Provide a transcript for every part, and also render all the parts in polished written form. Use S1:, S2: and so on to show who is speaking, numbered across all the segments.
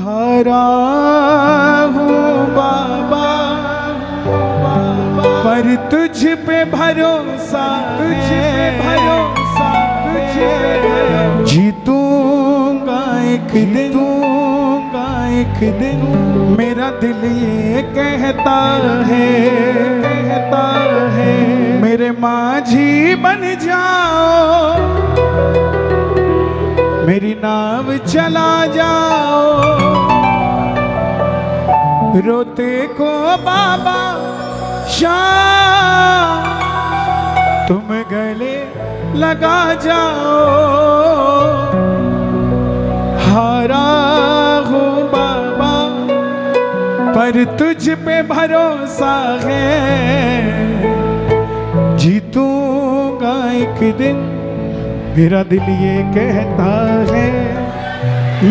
S1: हारा हूँ बाबा पर तुझ पे भरोसा, तुझ पे भरोसा, तुझे जीतूंगा एक दिन, एक दिन। मेरा दिल ये कहता है मेरे माझी बन जाओ, मेरी नाव चला जाओ, रोते को बाबा शाम तुम गले लगा जाओ। हारा हूँ बाबा पर तुझ पे भरोसा है, जीतूंगा एक दिन। मेरा दिल ये कहता है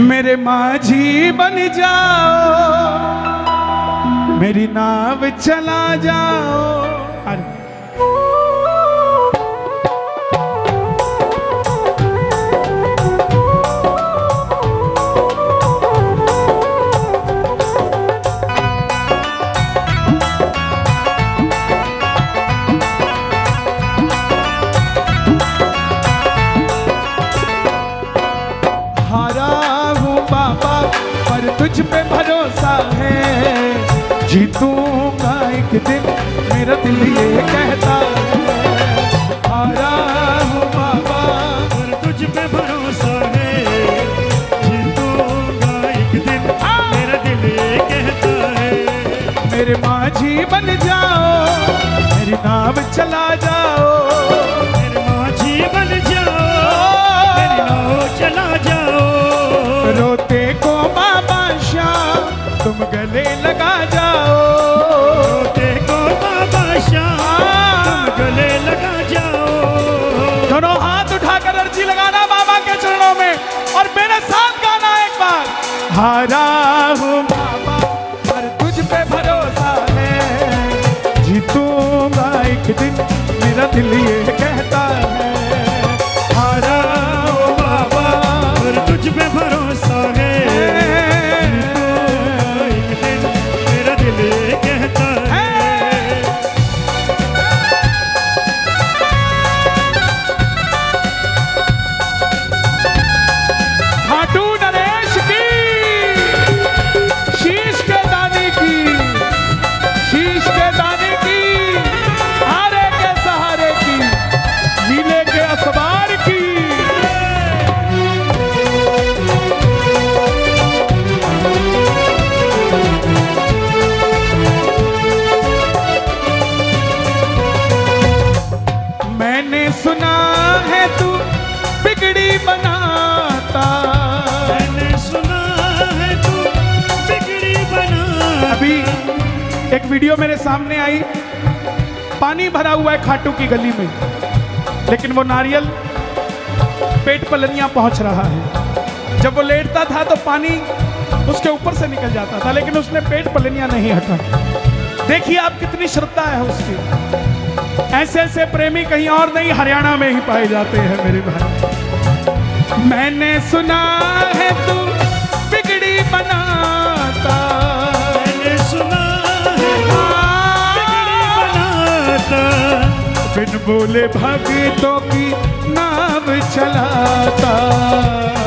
S1: मेरे माझी बन जाओ, मेरी नाव चला जाओ। तुझ पे भरोसा है, जीतूंगा एक दिन। मेरा दिल ये कहता है हारा हूँ बाबा
S2: पर तुझ पे भरोसा है, जीतूंगा एक दिन। मेरा दिल ये कहता है
S1: मेरे माझी बन जाओ, मेरी नाव चला जाओ,
S2: मेरे माझी बन जाओ, मेरी नाव चला जाओ।
S1: रोते को बाबा शाम तुम गले लगा जाओ,
S2: रोते को बाबा शाम तुम गले लगा जाओ।
S1: दोनों हाथ उठाकर अर्जी लगाना बाबा के चरणों में और मेरे साथ गाना एक बार। हारा हूँ बाबा पर तुझ पे भरोसा है, जीतूंगा एक दिन। मेरा दिल ये कहता है
S2: हारा हूँ बाबा पर तुझ पे भरोसा है,
S1: सुना है तू बिगड़ी बनाता,
S2: मैंने सुना है तू बिगड़ी बनाता।
S1: अभी एक वीडियो मेरे सामने आई, पानी भरा हुआ है खाटू की गली में, लेकिन वो नारियल पेट पलनियां पहुंच रहा है। जब वो लेटता था तो पानी उसके ऊपर से निकल जाता था, लेकिन उसने पेट पलनियां नहीं हटा। देखिए आप कितनी श्रद्धा है उसकी। ऐसे ऐसे प्रेमी कहीं और नहीं, हरियाणा में ही पाए जाते हैं मेरे भाई। मैंने सुना है तू बिगड़ी बनाता,
S2: मैंने सुना है बिगड़ी बनाता।
S1: बिन बोले भक्तों की नाव चलाता,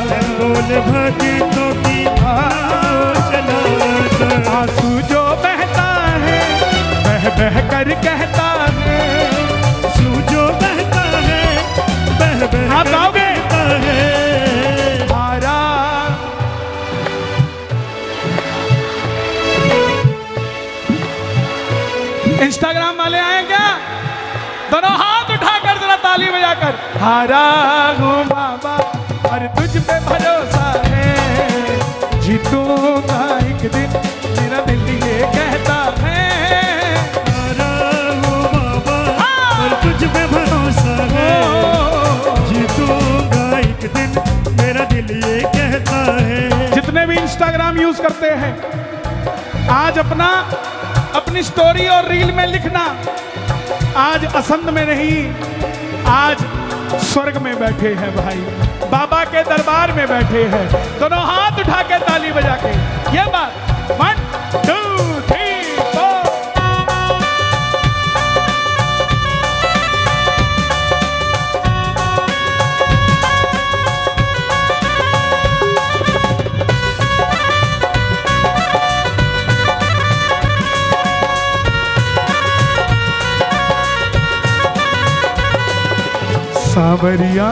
S2: बिन बोले भक्तों की नाव चलाता।
S1: आंसू जो बहता है बह बह कर कहता है,
S2: जो बहता है बह बह
S1: आप गाओगे
S2: है।
S1: हारा इंस्टाग्राम वाले आए क्या? दोनों हाथ उठाकर जरा ताली बजाकर। हारा हूँ बाबा और तुझ पे भरोसा है, जीतूंगा एक दिन। मेरा दिल ये कहता है
S2: तुझ पे भरोसा है, जीतूंगा एक दिन। मेरा दिल ये कहता है।
S1: जितने भी इंस्टाग्राम यूज करते हैं, आज अपनी स्टोरी और रील में लिखना, आज असंध में नहीं, आज स्वर्ग में बैठे हैं भाई, बाबा के दरबार में बैठे हैं। दोनों हाथ उठा के ताली बजा के सावरिया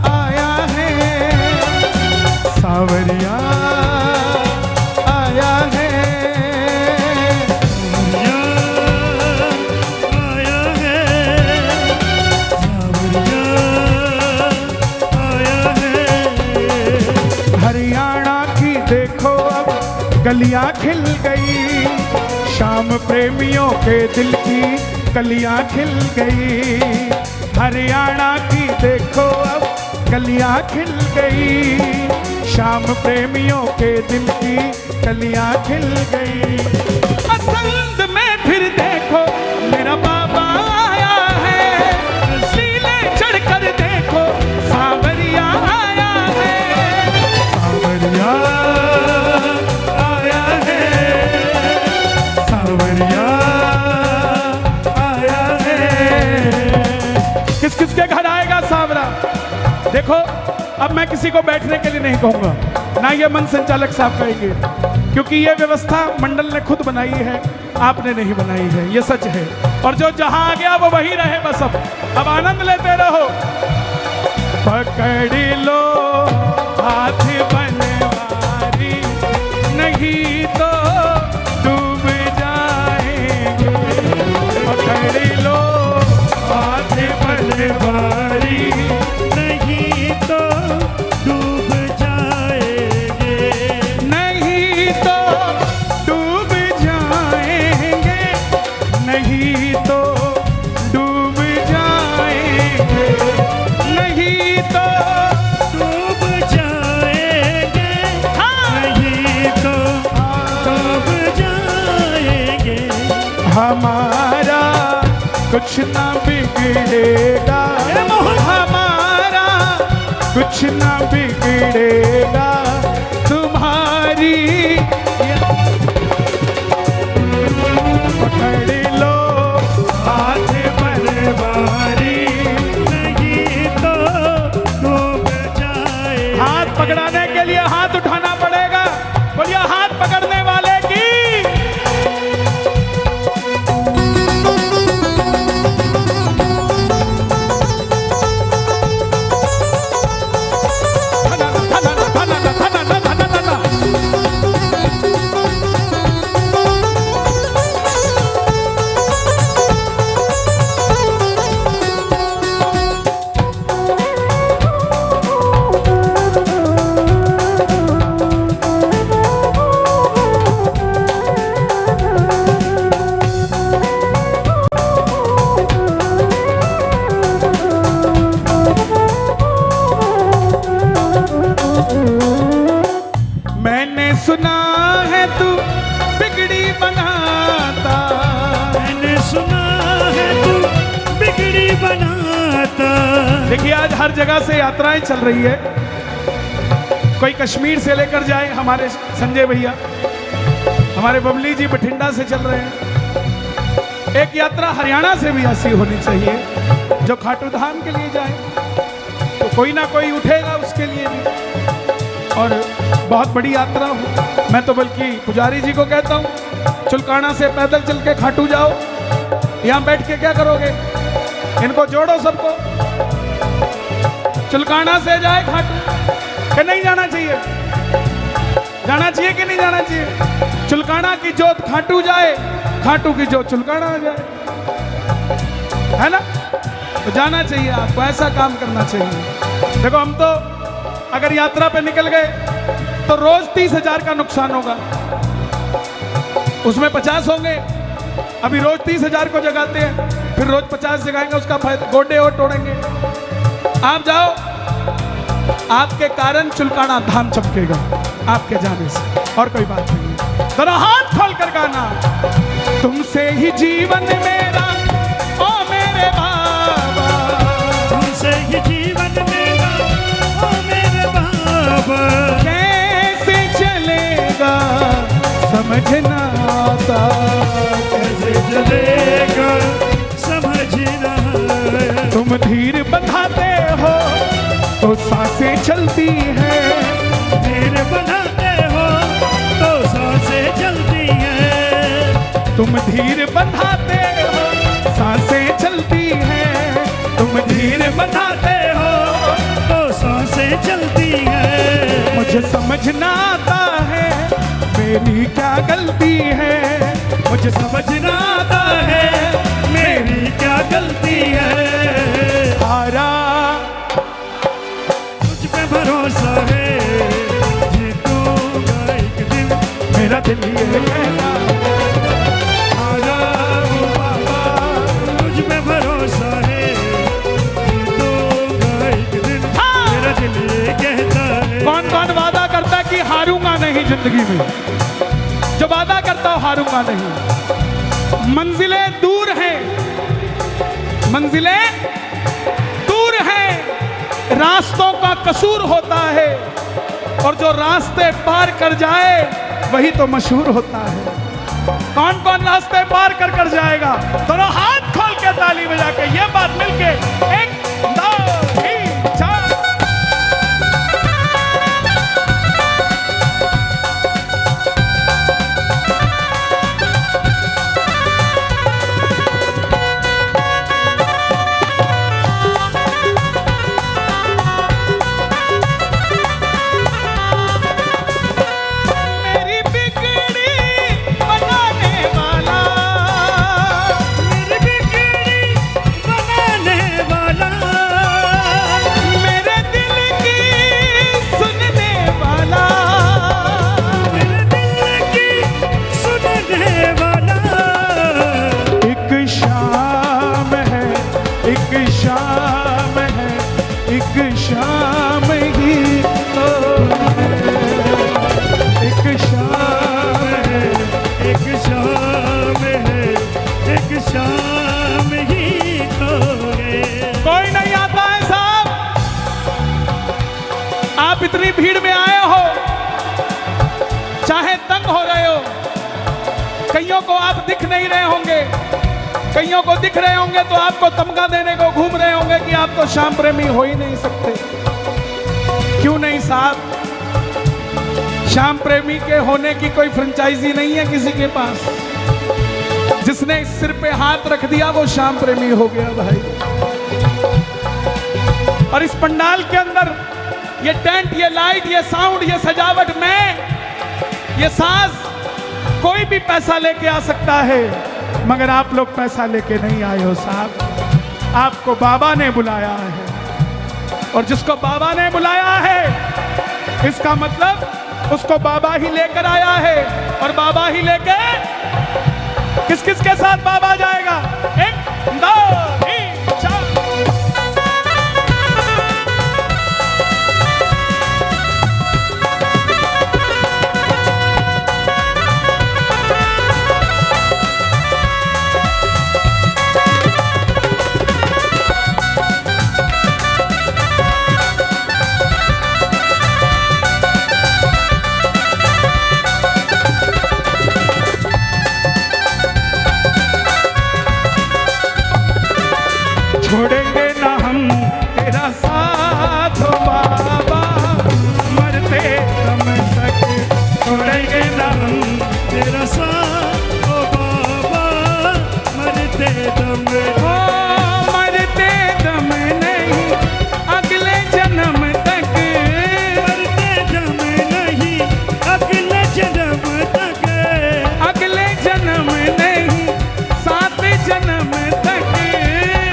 S1: आया है, सावरिया आया है,
S2: आया है, सावरिया आया है।
S1: हरियाणा की देखो अब गलियां खिल गई, शाम प्रेमियों के दिल की कलियां खिल गई। हरियाणा की देखो अब कलियां खिल गई, शाम प्रेमियों के दिल की कलियां खिल गई। पसंद में फिर देखो मेरा बाबा आया है, सीले चढ़कर देखो सावरिया आया है, सावरिया आया है, सावरिया आया है। किस किस के घर आएगा सावरा? देखो अब मैं किसी को बैठने के लिए नहीं कहूंगा, ना ये मन संचालक साहब कहेंगे, क्योंकि ये व्यवस्था मंडल ने खुद बनाई है, आपने नहीं बनाई है, ये सच है। और जो जहां आ गया वो वही रहे बस। अब आनंद लेते रहो। पकड़ लो हाथ बनवारी, नहीं तो डूब जाएंगे। पकड़ लो हाथ बनवारी,
S2: नहीं तो डूब जाएंगे,
S1: नहीं तो डूब जाएंगे, नहीं तो डूब जाएंगे, नहीं तो
S2: डूब जाएंगे, नहीं तो डूब जाएंगे।
S1: हमारा कुछ ना बिगड़ेगा, हमारा कुछ ना बिगड़ेगा, तुम्हारी पकड़ लो हाथ बनवारी,
S2: नहीं तो डूब जाएंगे।
S1: हाथ पकड़ाने के लिए हाथ उठाना पड़ेगा। बोलिए हाथ पकड़ने वाले की। मैंने सुना है तू बिगड़ी बनाता,
S2: मैंने सुना है तू बिगड़ी बनाता।
S1: देखिए आज हर जगह से यात्राएं चल रही है। कोई कश्मीर से लेकर जाए, हमारे संजय भैया, हमारे बबली जी बठिंडा से चल रहे हैं। एक यात्रा हरियाणा से भी ऐसी होनी चाहिए जो खाटू धाम के लिए जाए, तो कोई ना कोई उठेगा उसके लिए भी, और बहुत बड़ी यात्रा हो। मैं तो बल्कि पुजारी जी को कहता हूँ चुलकाना से पैदल चल के खाटू जाओ। यहाँ बैठ के क्या करोगे? इनको जोड़ो सबको, चुलकाना से जाए खाटू। कि नहीं जाना चाहिए? जाना चाहिए कि नहीं जाना चाहिए? चुलकाना की जोत खाटू जाए, खाटू की जोत चुलकाना आ जाए, है ना? तो जाना चाहिए आपको, ऐसा काम करना चाहिए। देखो हम तो अगर यात्रा पे निकल गए तो रोज 30,000 का नुकसान होगा, उसमें 50 होंगे। अभी रोज 30,000 को जगाते हैं, फिर रोज 50 जगाएंगे, उसका फायदा गोडे और तोड़ेंगे। आप जाओ, आपके कारण चुलकाना धाम चमकेगा आपके जाने से, और कोई बात नहीं। जरा हाथ खोल कर गाना। तुमसे ही जीवन मेरा ओ मेरे बाबा,
S2: तुमसे ही जीवन मेरा ओ मेरे बाबा।
S1: कैसे चलेगा समझना आता,
S2: कैसे चलेगा समझना।
S1: तुम धीर बंधाते हो तो सांसें चलती हैं,
S2: धीर बनाते हो तो सांसें चलती हैं।
S1: तुम धीर बंधाते हो सांसें चलती हैं, तुम धीर
S2: बताते हो तो सांसें चलती है।
S1: मुझे समझना आता है मेरी क्या गलती है, मुझे
S2: समझना आता है मेरी क्या गलती है।
S1: हारा
S2: तुझ पे भरोसा है जीतूंगा एक दिन,
S1: मेरा दिल ये कहता
S2: हारा हूँ बाबा। तुझ पे भरोसा है जीतूंगा एक दिन, मेरा दिल ये कहता है।
S1: कौन कौन वादा करता कि हारूंगा नहीं जिंदगी में, जो वादा करता हो हारूंगा नहीं। मंजिलें दूर हैं, मंजिलें दूर हैं, रास्तों का कसूर होता है, और जो रास्ते पार कर जाए वही तो मशहूर होता है। कौन कौन रास्ते पार कर जाएगा? दोनों हाथ खोल के ताली बजा के ये बात मिलके 1 2 3 4। इतनी भीड़ में आए हो, चाहे तंग हो रहे हो, कईयों को आप दिख नहीं रहे होंगे, कईयों को दिख रहे होंगे तो आपको तमगा देने को घूम रहे होंगे कि आप तो श्याम प्रेमी हो ही नहीं सकते। क्यों नहीं साहब, श्याम प्रेमी के होने की कोई फ्रेंचाइजी नहीं है किसी के पास। जिसने इस सिर पे हाथ रख दिया वो श्याम प्रेमी हो गया भाई। और इस पंडाल के अंदर ये टेंट, ये लाइट, ये साउंड, ये सजावट में, ये साज, कोई भी पैसा लेके आ सकता है, मगर आप लोग पैसा लेके नहीं आए हो साहब। आपको बाबा ने बुलाया है, और जिसको बाबा ने बुलाया है इसका मतलब उसको बाबा ही लेकर आया है। और बाबा ही लेके किस किस के साथ बाबा जाएगा? 1 2 3 4। छोड़ेंगे ना हम तेरा साथ हो बाबा, मरते दम तक।
S2: छोड़ेंगे ना हम तेरा साथ हो बाबा, मरते दम।
S1: ओ मरते दम नहीं, अगले जन्म तक।
S2: मरते दम नहीं, अगले जन्म तक।
S1: अगले जन्म नहीं, 7 जन्म तक।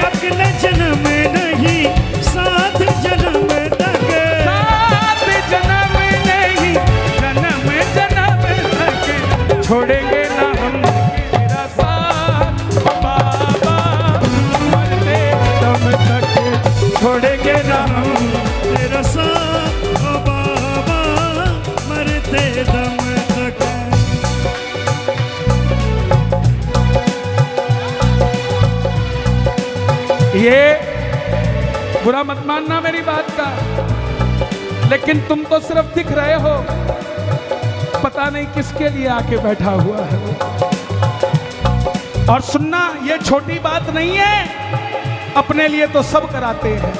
S2: अगले जन्म नहीं, 7 जन्म तक।
S1: 7 जन्म नहीं, जन्म जन्म तक। छोड़ेंगे ना हम तेरा साथ ओ बाबा, मरते दम तक।
S2: छोड़ेंगे ना हम तेरा साथ हो बाबा, मरते दम तक।
S1: ये बुरा मत मानना मेरी बात का, लेकिन तुम तो सिर्फ दिख रहे हो, पता नहीं किसके लिए आके बैठा हुआ है वो। और सुनना, ये छोटी बात नहीं है, अपने लिए तो सब कराते हैं,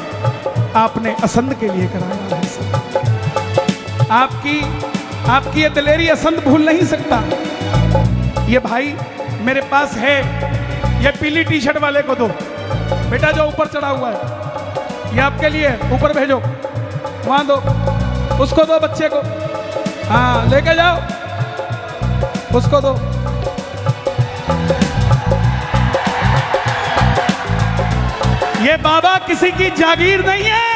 S1: आपने असंद के लिए कराया है सब। आपकी ये दिलेरी असंद भूल नहीं सकता। ये भाई मेरे पास है, ये पीली टी शर्ट वाले को दो बेटा, जो ऊपर चढ़ा हुआ है, ये आपके लिए, ऊपर भेजो, वहां दो, उसको दो बच्चे को, हाँ लेके जाओ, उसको दो। ये बाबा किसी की जागीर नहीं है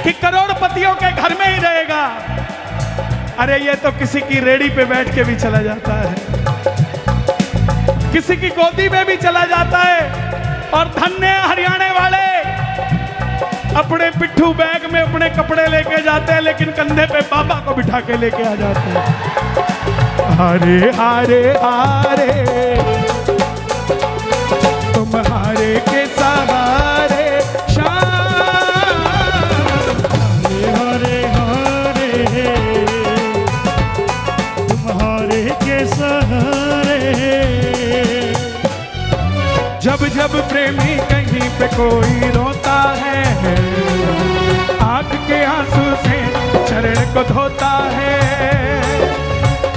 S1: कि करोड़पतियों के घर में ही रहेगा। अरे ये तो किसी की रेडी पे बैठ के भी चला जाता है, किसी की गोदी में भी चला जाता है। और धन्य हरियाणा वाले अपने पिट्ठू बैग में अपने कपड़े लेके जाते हैं, लेकिन कंधे पे बाबा को बिठा के लेके आ जाते हैं। हारे हारे हारे तुम्हारे के सहारे शाम,
S2: हरे हरे तुम्हारे के सहारे।
S1: जब जब प्रेमी कहीं पे कोई रोता है, आंख के आंसू से चरण को धोता है,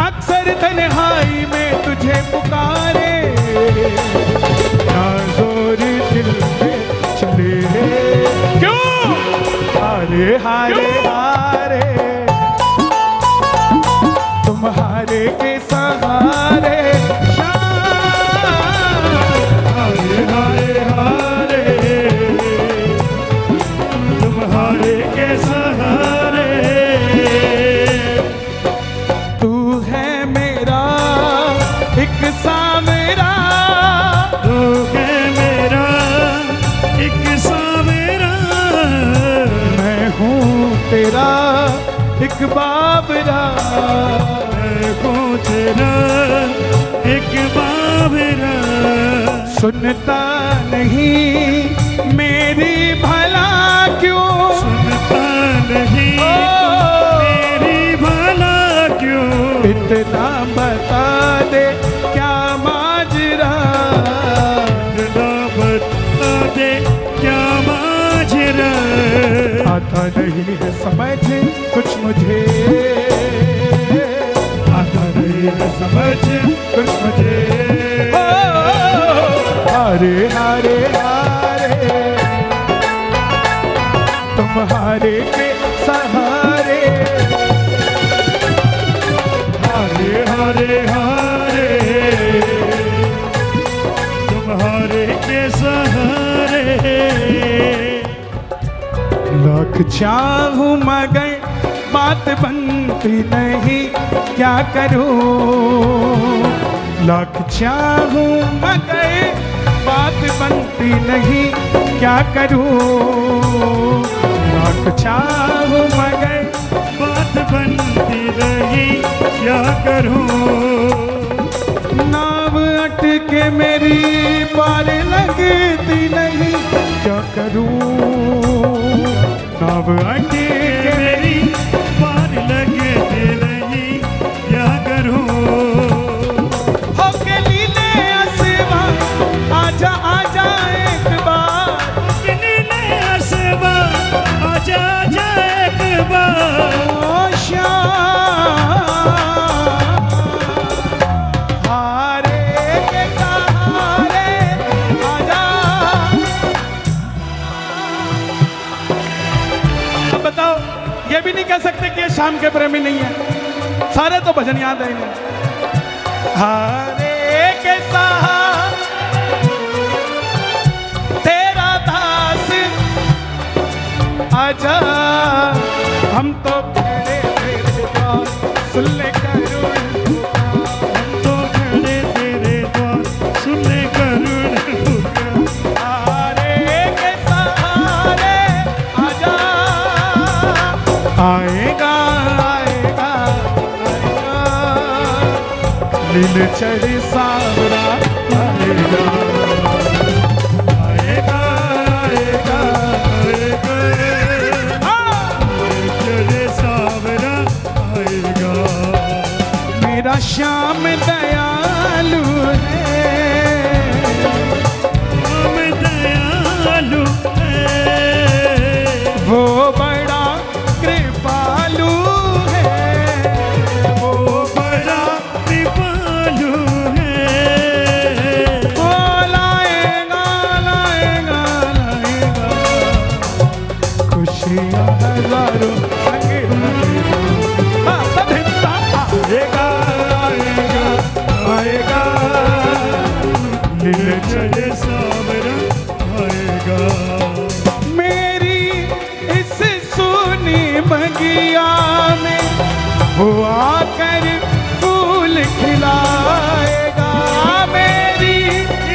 S1: अक्सर तन्हाई में तुझे पुकारे, ना जोर दिल पे चले क्यों, हारे हारे हारे तुम्हारे के सहारे
S2: हरे हरे हरे तुम्हारे के सहारे।
S1: तू है मेरा एक सामेरा,
S2: तू है मेरा एक सामेरा,
S1: मैं हूँ तेरा एक बाबरा,
S2: मैं हूँ तेरा एक बाबरा।
S1: सुनता नहीं मेरी भला क्यों,
S2: सुनता नहीं मेरी भला क्यों,
S1: इतना बता दे क्या माजरा,
S2: इतना बता दे क्या माजरा।
S1: आता नहीं है समझ कुछ मुझे,
S2: आता नहीं है समझ कुछ मुझे।
S1: हारे हारे हारे तुम्हारे के सहारे,
S2: हरे हरे हरे तुम्हारे के सहारे।
S1: लाख चाहूं मगर बात बनती नहीं, क्या करूं, लाख चाहूं मगर बात बनती नहीं, क्या करूं, लाख चाहूं मगर
S2: बात बनती नहीं, क्या करूं।
S1: नाव अटके मेरी पार लगती नहीं, क्या करूं, नाव अटके
S2: मेरी पार लगती नहीं, क्या करूं।
S1: हो के लीले आसमां आजा आजा एक बार,
S2: नीले आसमां आजा आजा एक बार।
S1: ओ श्याम हारे के सहारे आजा। अब बताओ, ये भी नहीं कह सकते कि ये शाम के प्रेमी नहीं है, सारे तो भजन याद है इन्हें। हारे के सहारे तेरा दास आजा, हम तो खड़े तेरे द्वार, सुन ले करुण
S2: हम तो खड़े तेरे द्वार, सुन ले करुण पुकार।
S1: हारे के सहारे आजा, आएगा आएगा आएगा, नील चढ़ी सावरा आएगा,
S2: आएगा आएगा आएगा, चले सावरा आएगा।
S1: मेरा श्याम दयालु है,
S2: हम दयालु है,
S1: वो बड़ा कृपालु है,
S2: वो बड़ा कृपालु है।
S1: वो लाएगा लाएगा लाएगा, बगिया में वो आकर फूल खिलाएगा, मेरी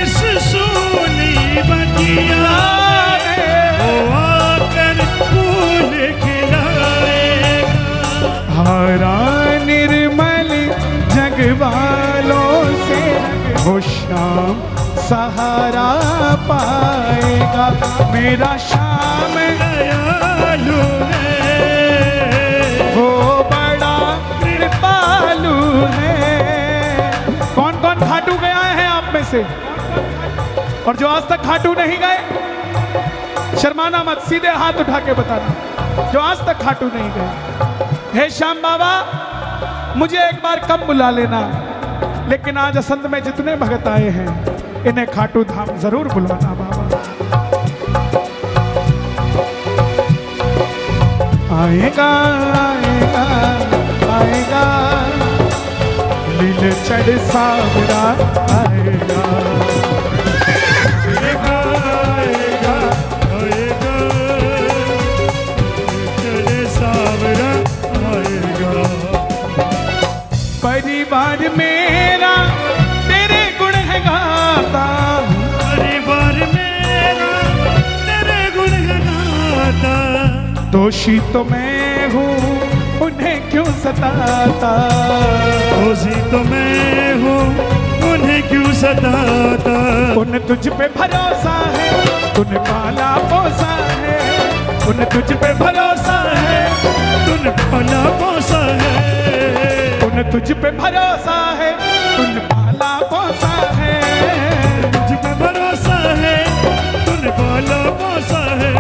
S2: इस सोनी बगिया वो आकर फूल खिलाएगा।
S1: हरा निर्मल जग वालों से वो शाम सहारा पाएगा, मेरा श्याम
S2: दयालु है,
S1: वो बड़ा कृपालु है। कौन कौन खाटू गया है आप में से, और जो आज तक खाटू नहीं गए शर्माना मत, सीधे हाथ उठा के बताना जो आज तक खाटू नहीं गए। हे श्याम बाबा, मुझे एक बार कम बुला लेना, लेकिन आज असंध में जितने भगत आए हैं इन्हें खाटू धाम जरूर बुलाना बाबा। आएगा आएगा आएगा लील चढ़ सावरा आएगा,
S2: आएगा आएगा आएगा चले सावरा आएगा।
S1: परिवार मेरा तेरे गुण है गाता,
S2: परिवार मेरा तेरे गुण गाता,
S1: दोषी तो मैं हूँ उन्हें क्यों सताता,
S2: दोषी तो मैं हूँ उन्हें क्यों सताता।
S1: उन तुझ पे भरोसा है तूने पाला पोसा है, उन तुझ पे भरोसा है
S2: तूने पाला पोसा है,
S1: उन तुझ पे भरोसा है तूने पाला पोसा है,
S2: तुझ पे भरोसा है तूने पाला पोसा है।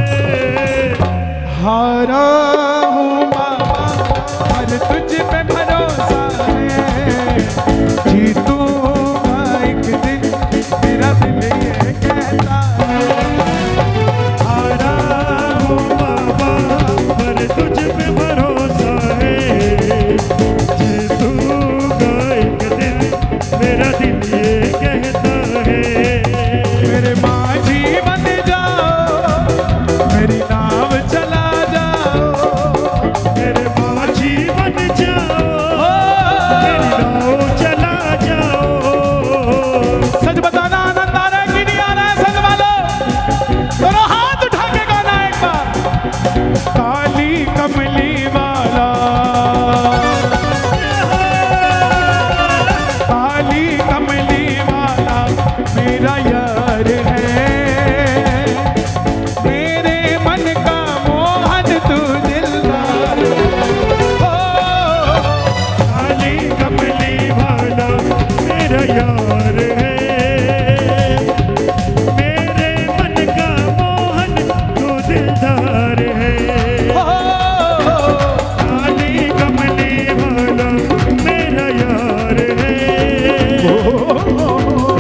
S1: हारा हूँ बाबा पर तुझ पे भरोसा है, जीतूंगा एक दिन मेरा दिल ये कहता है।
S2: हारा हूँ बाबा पर तुझ पे भरोसा है, जीतूंगा एक दिन मेरा दिल ये कहता है।
S1: मेरे माझी बन जाओ मेरी नाव चला जाओ,
S2: मेरे माझी बन जाओ मेरी नाव चला जाओ।
S1: सच बताना आनंद आ रहा है कि नहीं आ रहा है संग वालों, दोनों हाथ उठा के गाना एक बार। काली कमली वाला, काली कमली वाला मेरा यार है, मेरे मन का मोहन तू दिलदार। ओ,
S2: काली कमली वाला मेरा यार है, मेरे मन का मोहन तो दिलदार है।
S1: ओ,
S2: काली कमली वाला मेरा यार है,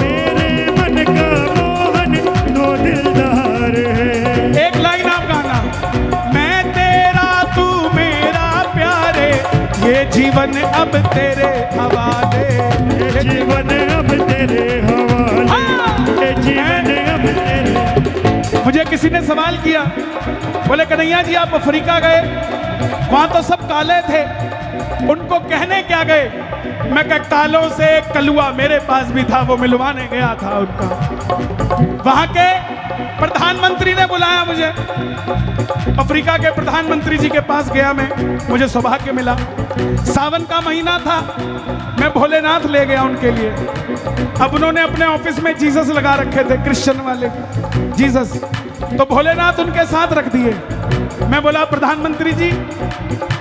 S2: मेरे मन का मोहन तो दिलदार है।
S1: एक लाइन आप गाना, मैं तेरा तू मेरा प्यारे, ये जीवन अब तेरे हवाले,
S2: ये जीवन अब तेरे हवाले, ये जीवन अब तेरे।
S1: मुझे किसी ने सवाल किया, बोले कन्हैया जी आप अफ्रीका गए, वहां तो सब काले थे, उनको कहने क्या गए? मैं कहा कालों से एक कलुआ मेरे पास भी था, वो मिलवाने गया था उनका। वहां के प्रधानमंत्री ने बुलाया मुझे, अफ्रीका के प्रधानमंत्री जी के पास गया मैं, मुझे सौभाग्य मिला। सावन का महीना था, मैं भोलेनाथ ले गया उनके लिए। अब उन्होंने अपने ऑफिस में जीसस लगा रखे थे, क्रिश्चियन वाले जीसस, तो भोलेनाथ उनके साथ रख दिए। मैं बोला प्रधानमंत्री जी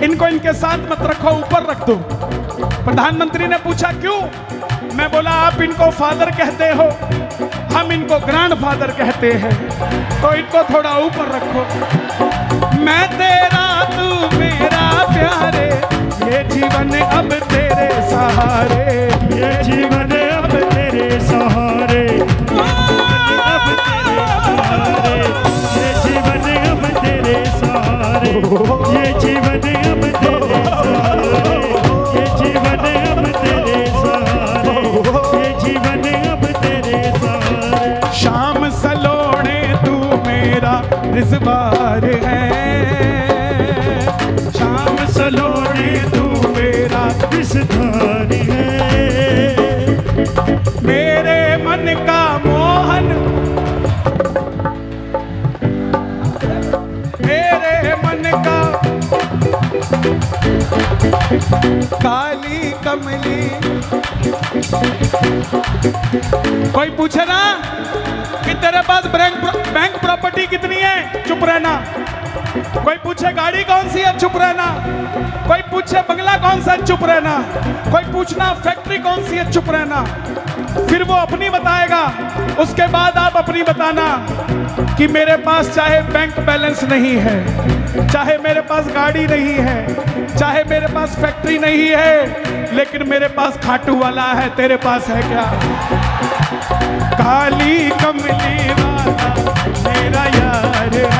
S1: इनको इनके साथ मत रखो, ऊपर रख दो। प्रधानमंत्री ने पूछा क्यों? मैं बोला आप इनको फादर कहते हो, हम इनको ग्रैंड फादर कहते हैं, तो इनको थोड़ा ऊपर रखो। मैं तेरा तू मेरा प्यारे, ये जीवन अब तेरे सहारे,
S2: ये जीवन अब तेरे सहारे, अब तेरे सहारे, ये जीवन अब तेरे सहारे, ये जीवन अब तेरे सहारे, ये जीवन अब तेरे सहारे, ये जीवन अब तेरे सहारे।
S1: शाम सलोने तू मेरा रिजवार है, शाम
S2: विषधारी है।
S1: मेरे मन का मोहन, मेरे मन का काली कमली। कोई पूछे ना कि तेरे पास बैंक प्रॉपर्टी कितनी है, चुप रहना। कोई पूछे गाड़ी कौन सी है, चुप रहना। कोई पूछे बंगला कौन सा है, चुप रहना। कोई पूछना फैक्ट्री कौन सी है, चुप रहना। फिर वो अपनी बताएगा, उसके बाद आप अपनी बताना कि मेरे पास चाहे बैंक बैलेंस नहीं है, चाहे मेरे पास गाड़ी नहीं है, चाहे मेरे पास फैक्ट्री नहीं है, लेकिन मेरे पास खाटू वाला है। तेरे पास है क्या? काली कमली वाला मेरा यार है।